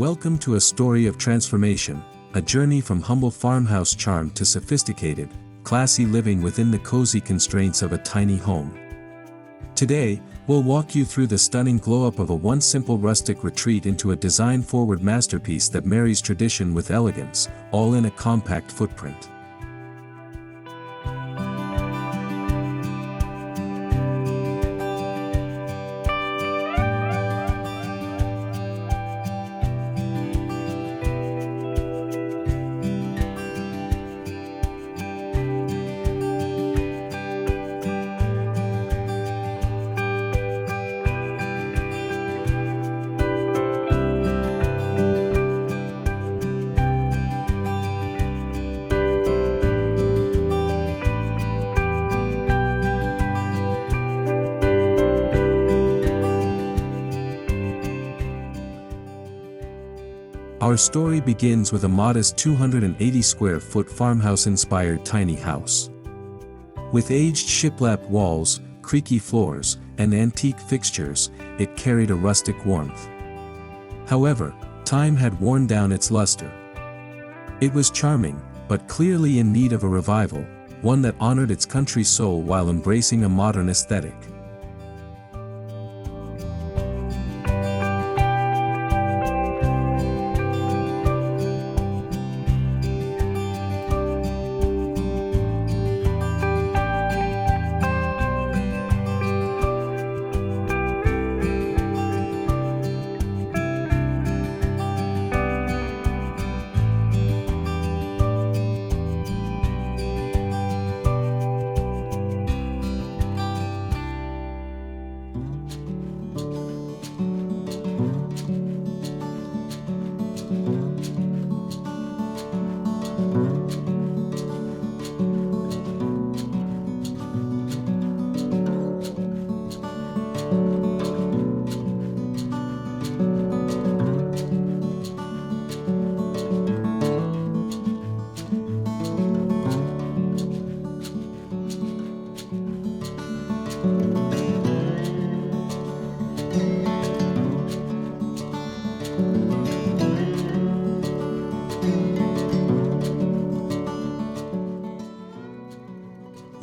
Welcome to a story of transformation, a journey from humble farmhouse charm to sophisticated, classy living within the cozy constraints of a tiny home. Today, we'll walk you through the stunning glow-up of a once simple rustic retreat into a design-forward masterpiece that marries tradition with elegance, all in a compact footprint. Our story begins with a modest 280 square foot farmhouse-inspired tiny house. With aged shiplap walls, creaky floors, and antique fixtures, it carried a rustic warmth. However, time had worn down its luster. It was charming, but clearly in need of a revival, one that honored its country soul while embracing a modern aesthetic.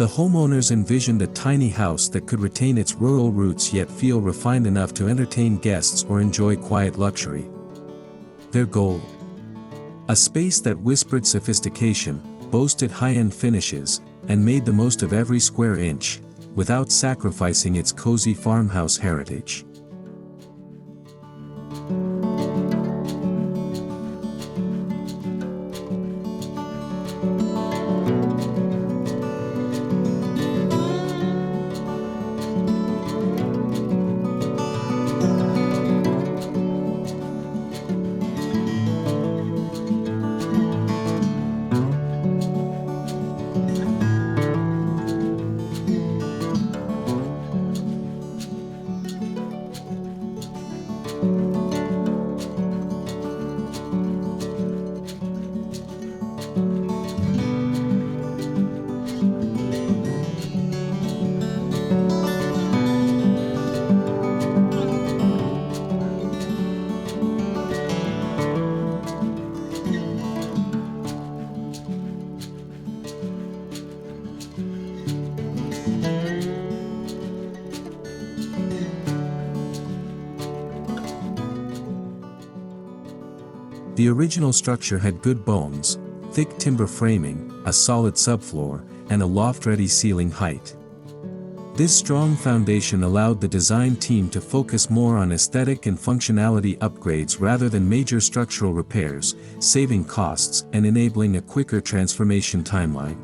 The homeowners envisioned a tiny house that could retain its rural roots yet feel refined enough to entertain guests or enjoy quiet luxury. Their goal? A space that whispered sophistication, boasted high-end finishes, and made the most of every square inch, without sacrificing its cozy farmhouse heritage. The original structure had good bones, thick timber framing, a solid subfloor, and a loft-ready ceiling height. This strong foundation allowed the design team to focus more on aesthetic and functionality upgrades rather than major structural repairs, saving costs and enabling a quicker transformation timeline.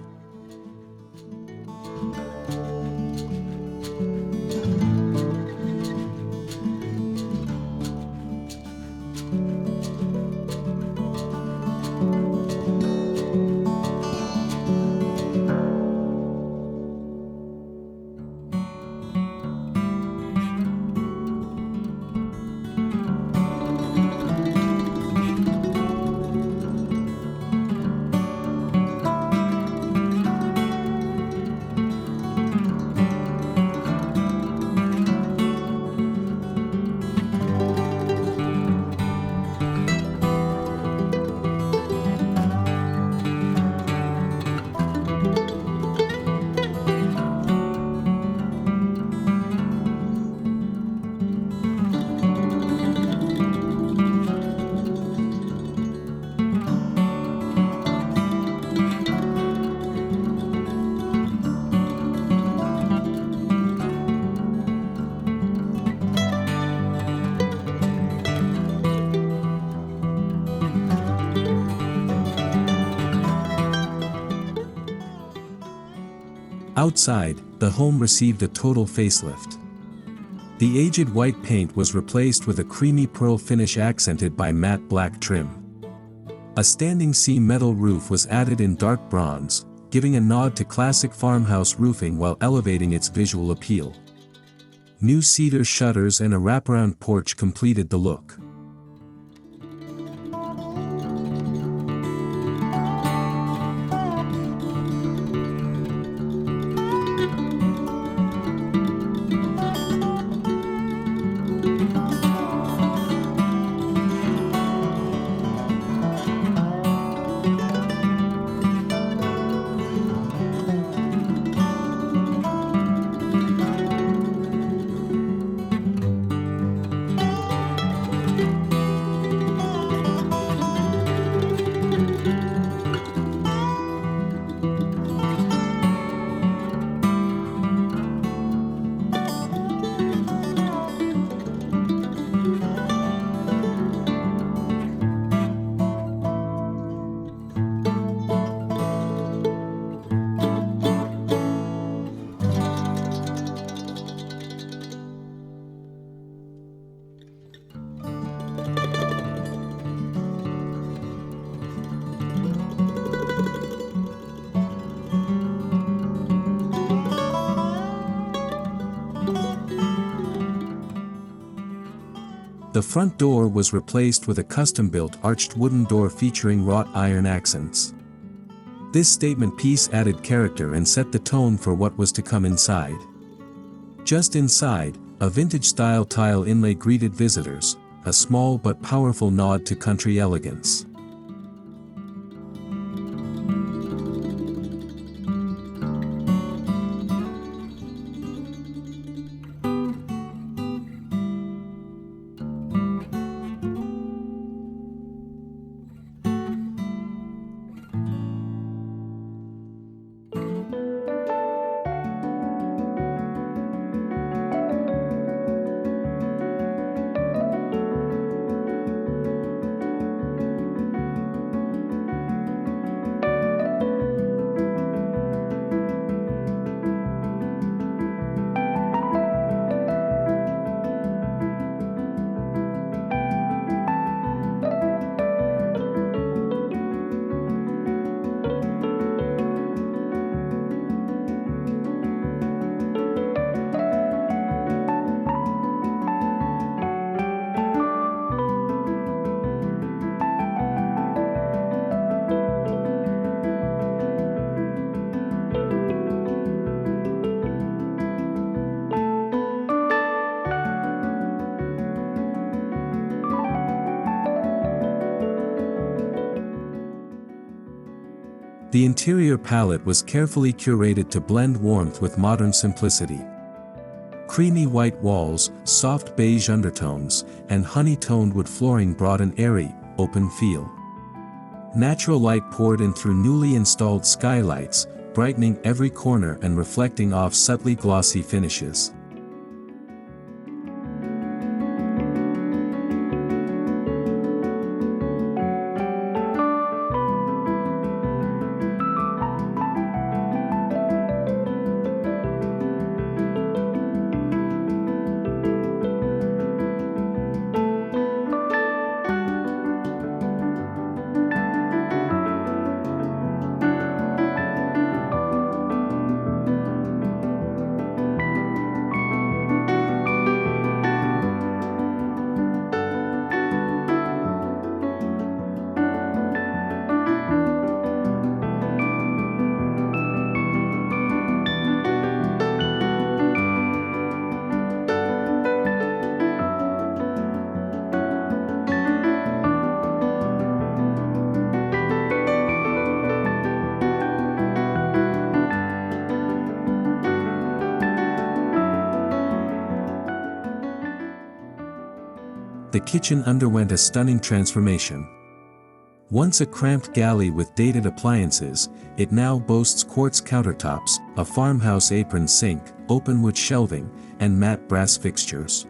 Outside, the home received a total facelift. The aged white paint was replaced with a creamy pearl finish accented by matte black trim. A standing seam metal roof was added in dark bronze, giving a nod to classic farmhouse roofing while elevating its visual appeal. New cedar shutters and a wraparound porch completed the look. The front door was replaced with a custom-built arched wooden door featuring wrought iron accents. This statement piece added character and set the tone for what was to come inside. Just inside, a vintage-style tile inlay greeted visitors, a small but powerful nod to country elegance. The interior palette was carefully curated to blend warmth with modern simplicity. Creamy white walls, soft beige undertones, and honey-toned wood flooring brought an airy, open feel. Natural light poured in through newly installed skylights, brightening every corner and reflecting off subtly glossy finishes. The kitchen underwent a stunning transformation. Once a cramped galley with dated appliances, it now boasts quartz countertops, a farmhouse apron sink, open wood shelving, and matte brass fixtures.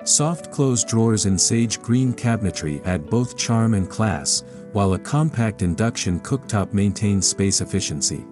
Soft closed drawers in sage green cabinetry add both charm and class, while a compact induction cooktop maintains space efficiency.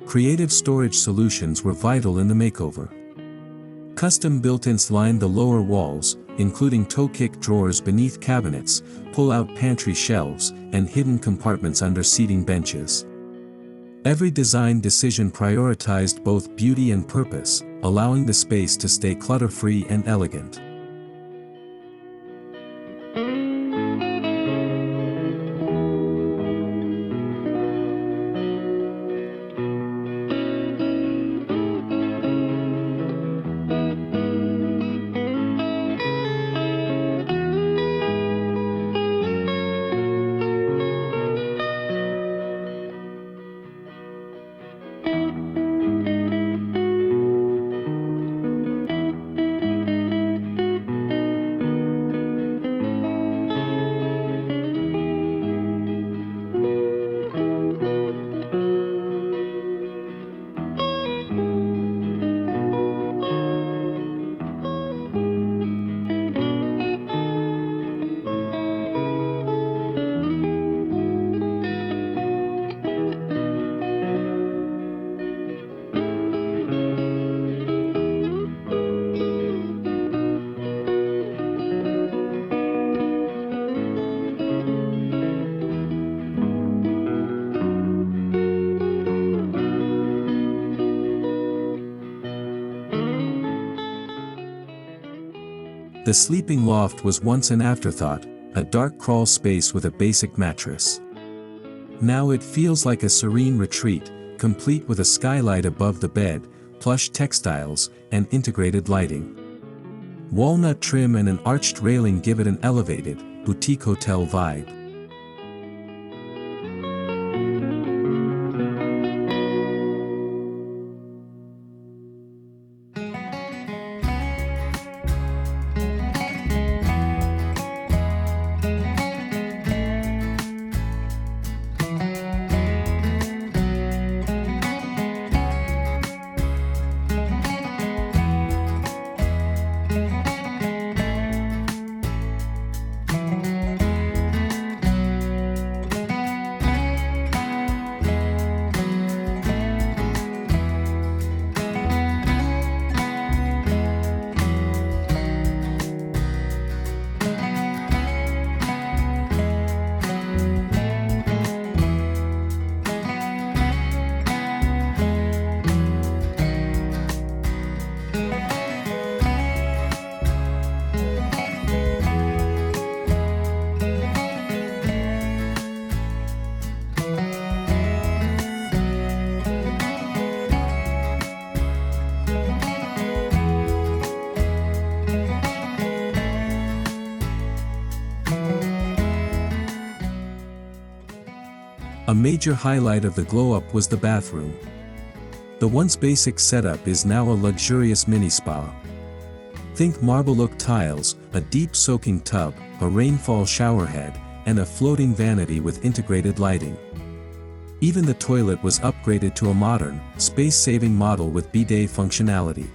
Creative storage solutions were vital in the makeover. Custom built-ins lined the lower walls, including toe-kick drawers beneath cabinets, pull-out pantry shelves, and hidden compartments under seating benches. Every design decision prioritized both beauty and purpose, allowing the space to stay clutter-free and elegant. The sleeping loft was once an afterthought, a dark crawl space with a basic mattress. Now it feels like a serene retreat, complete with a skylight above the bed, plush textiles, and integrated lighting. Walnut trim and an arched railing give it an elevated, boutique hotel vibe. A major highlight of the glow-up was the bathroom. The once basic setup is now a luxurious mini-spa. Think marble-look tiles, a deep soaking tub, a rainfall showerhead, and a floating vanity with integrated lighting. Even the toilet was upgraded to a modern, space-saving model with bidet functionality.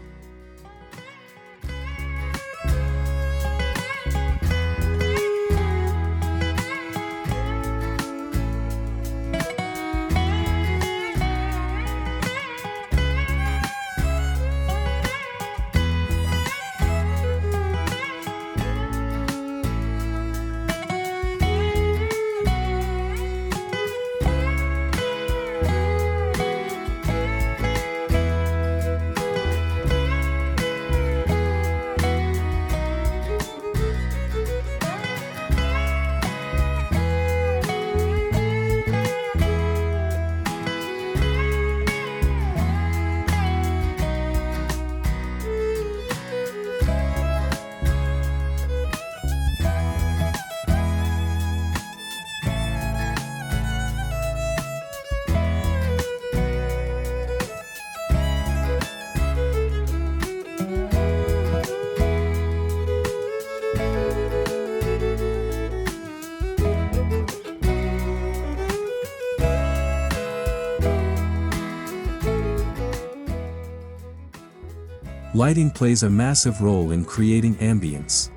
Lighting plays a massive role in creating ambience.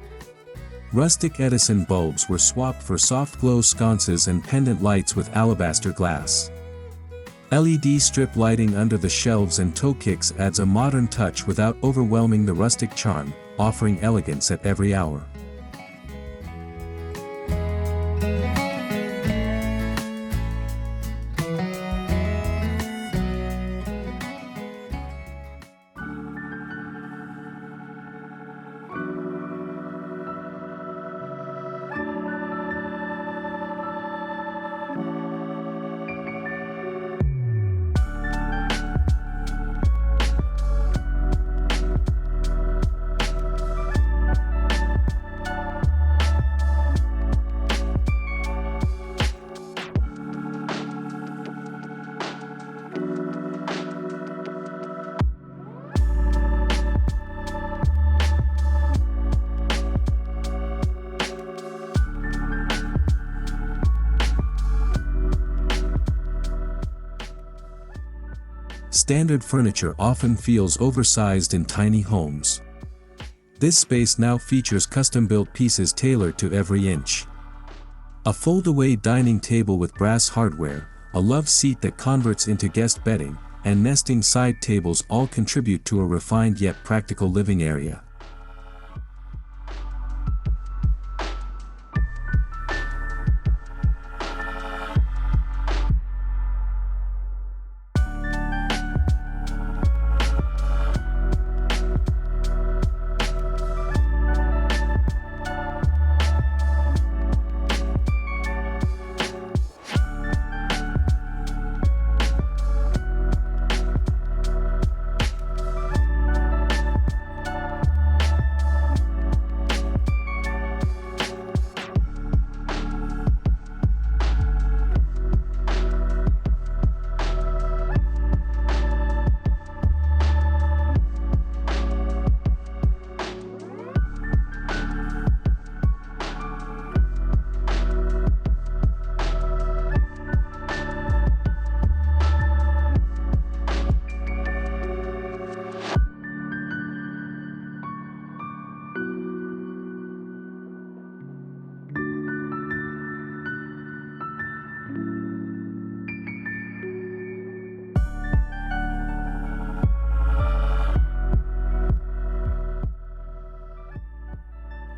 Rustic Edison bulbs were swapped for soft glow sconces and pendant lights with alabaster glass. LED strip lighting under the shelves and toe kicks adds a modern touch without overwhelming the rustic charm, offering elegance at every hour. Standard furniture often feels oversized in tiny homes. This space now features custom-built pieces tailored to every inch. A fold-away dining table with brass hardware, a love seat that converts into guest bedding, and nesting side tables all contribute to a refined yet practical living area.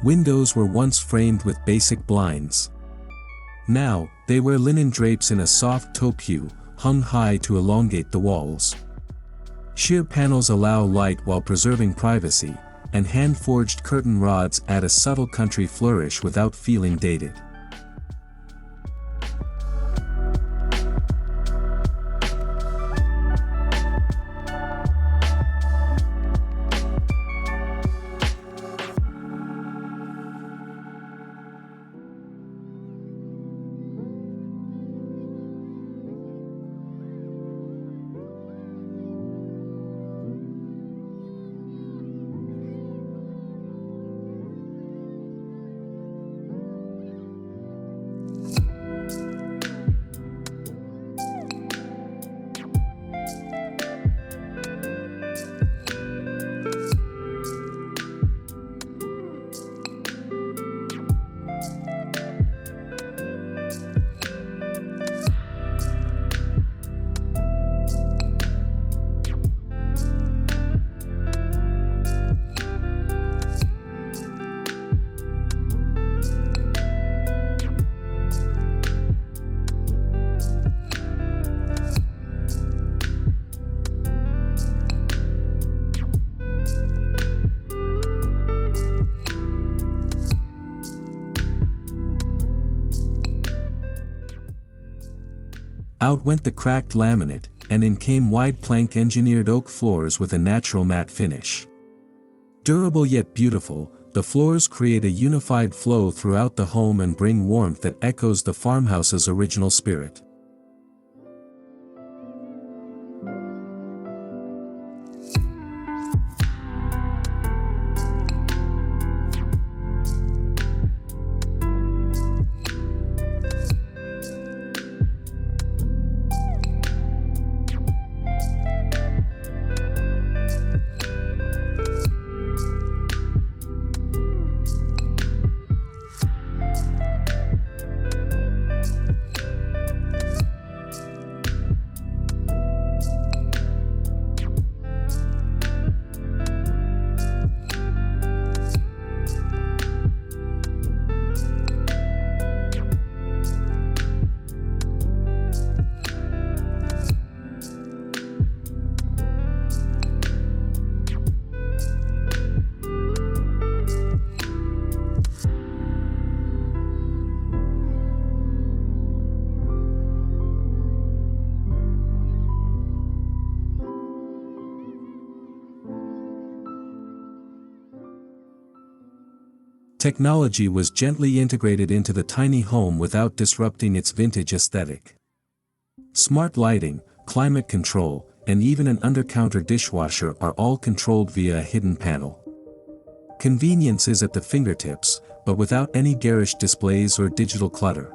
Windows were once framed with basic blinds. Now, they wear linen drapes in a soft taupe hue, hung high to elongate the walls. Sheer panels allow light while preserving privacy, and hand-forged curtain rods add a subtle country flourish without feeling dated. Out went the cracked laminate, and in came wide plank engineered oak floors with a natural matte finish. Durable yet beautiful, the floors create a unified flow throughout the home and bring warmth that echoes the farmhouse's original spirit. Technology was gently integrated into the tiny home without disrupting its vintage aesthetic. Smart lighting, climate control, and even an under-counter dishwasher are all controlled via a hidden panel. Convenience is at the fingertips, but without any garish displays or digital clutter.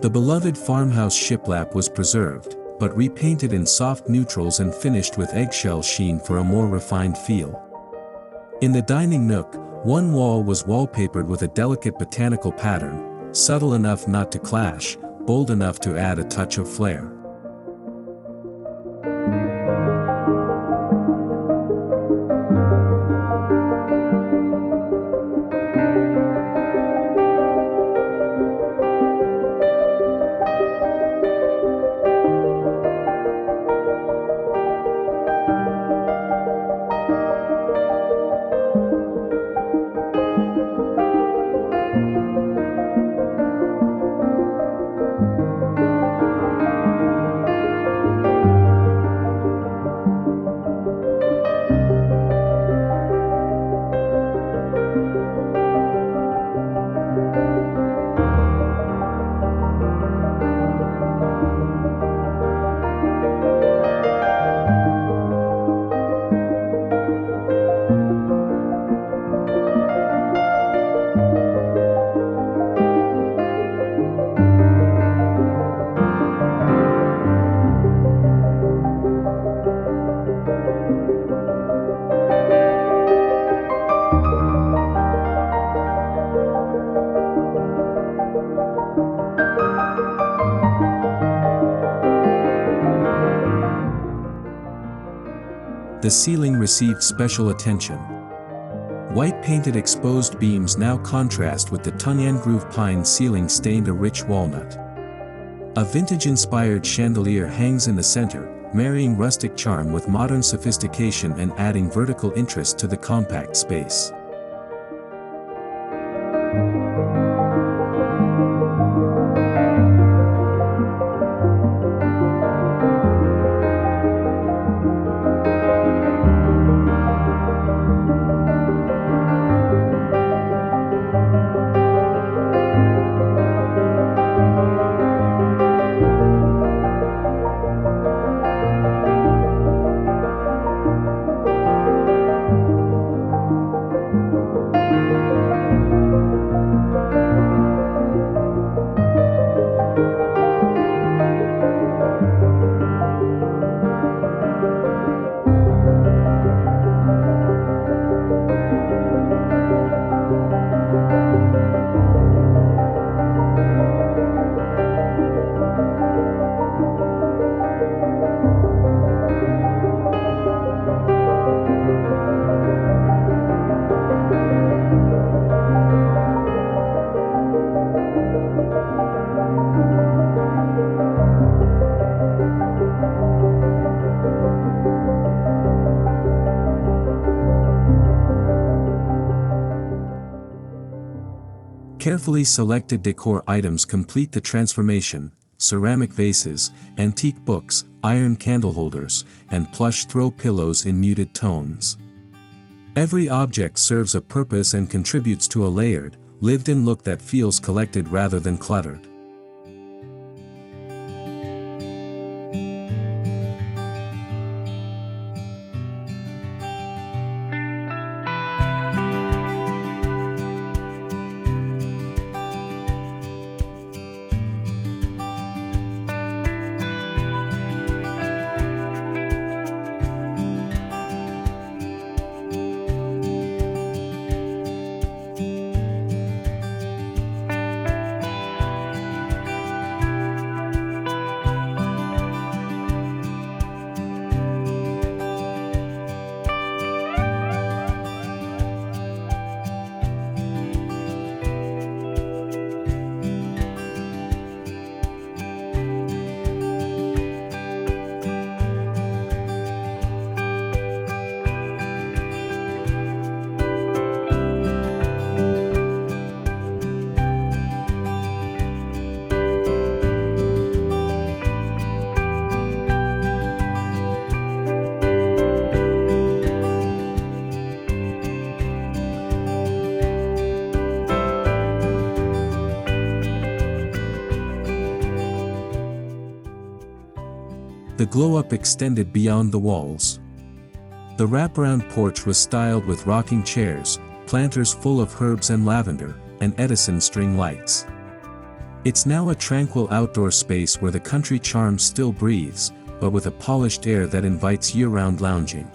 The beloved farmhouse shiplap was preserved, but repainted in soft neutrals and finished with eggshell sheen for a more refined feel. In the dining nook, one wall was wallpapered with a delicate botanical pattern, subtle enough not to clash, bold enough to add a touch of flair. The ceiling received special attention. White painted exposed beams now contrast with the Tunyan groove pine ceiling stained a rich walnut. A vintage-inspired chandelier hangs in the center, marrying rustic charm with modern sophistication and adding vertical interest to the compact space. Carefully selected decor items complete the transformation: ceramic vases, antique books, iron candle holders, and plush throw pillows in muted tones. Every object serves a purpose and contributes to a layered, lived-in look that feels collected rather than cluttered. The glow-up extended beyond the walls. The wraparound porch was styled with rocking chairs, planters full of herbs and lavender, and Edison string lights. It's now a tranquil outdoor space where the country charm still breathes, but with a polished air that invites year-round lounging.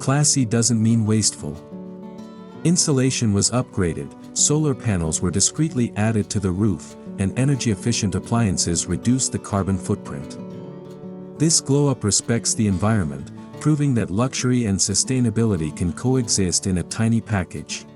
Classy doesn't mean wasteful. Insulation was upgraded, solar panels were discreetly added to the roof, and energy-efficient appliances reduced the carbon footprint. This glow-up respects the environment, proving that luxury and sustainability can coexist in a tiny package.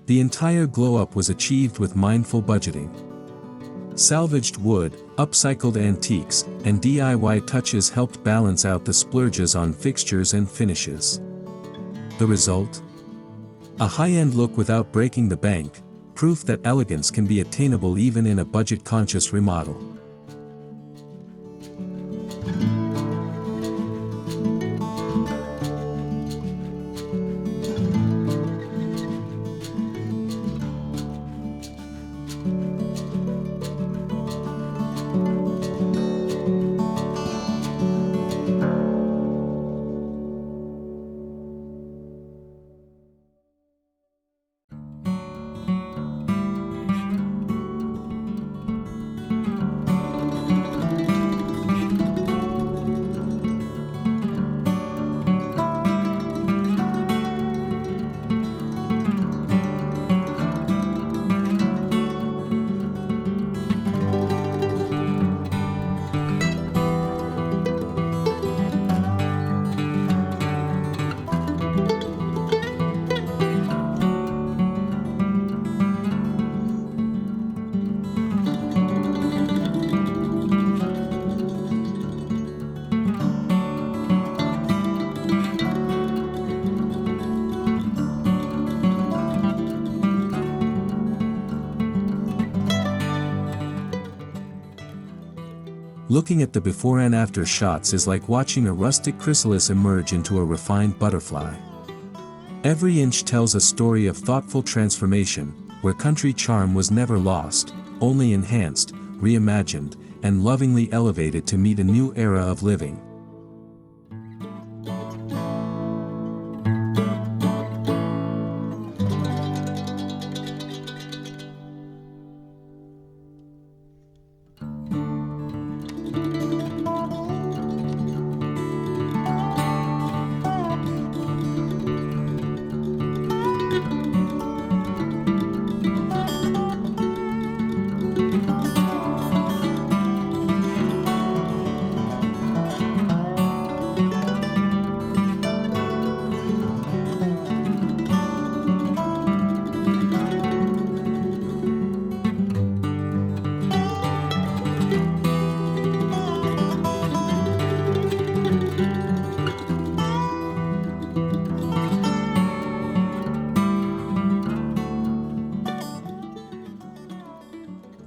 The entire glow-up was achieved with mindful budgeting. Salvaged wood, upcycled antiques, and DIY touches helped balance out the splurges on fixtures and finishes. The result? A high-end look without breaking the bank, proof that elegance can be attainable even in a budget-conscious remodel. Looking at the before and after shots is like watching a rustic chrysalis emerge into a refined butterfly. Every inch tells a story of thoughtful transformation, where country charm was never lost, only enhanced, reimagined, and lovingly elevated to meet a new era of living.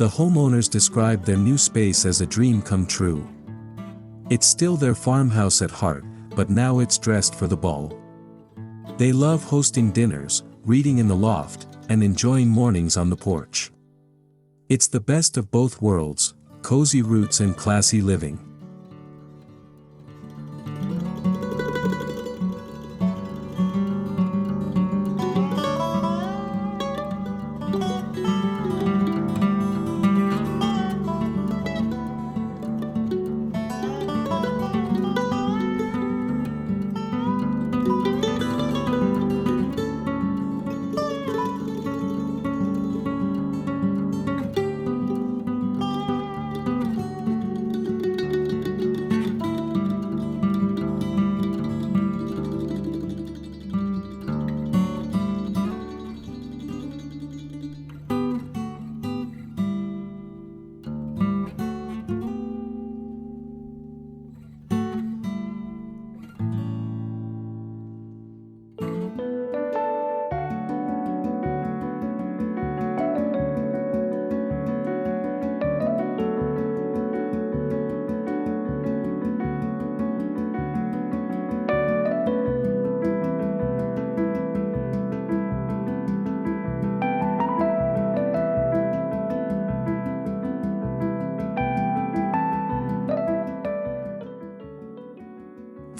The homeowners described their new space as a dream come true. It's still their farmhouse at heart, but now it's dressed for the ball. They love hosting dinners, reading in the loft, and enjoying mornings on the porch. It's the best of both worlds, cozy roots and classy living.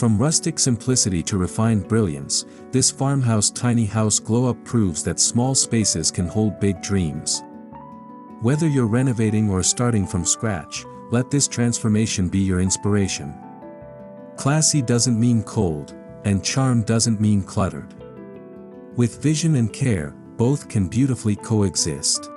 From rustic simplicity to refined brilliance, this farmhouse tiny house glow-up proves that small spaces can hold big dreams. Whether you're renovating or starting from scratch, let this transformation be your inspiration. Classy doesn't mean cold, and charm doesn't mean cluttered. With vision and care, both can beautifully coexist.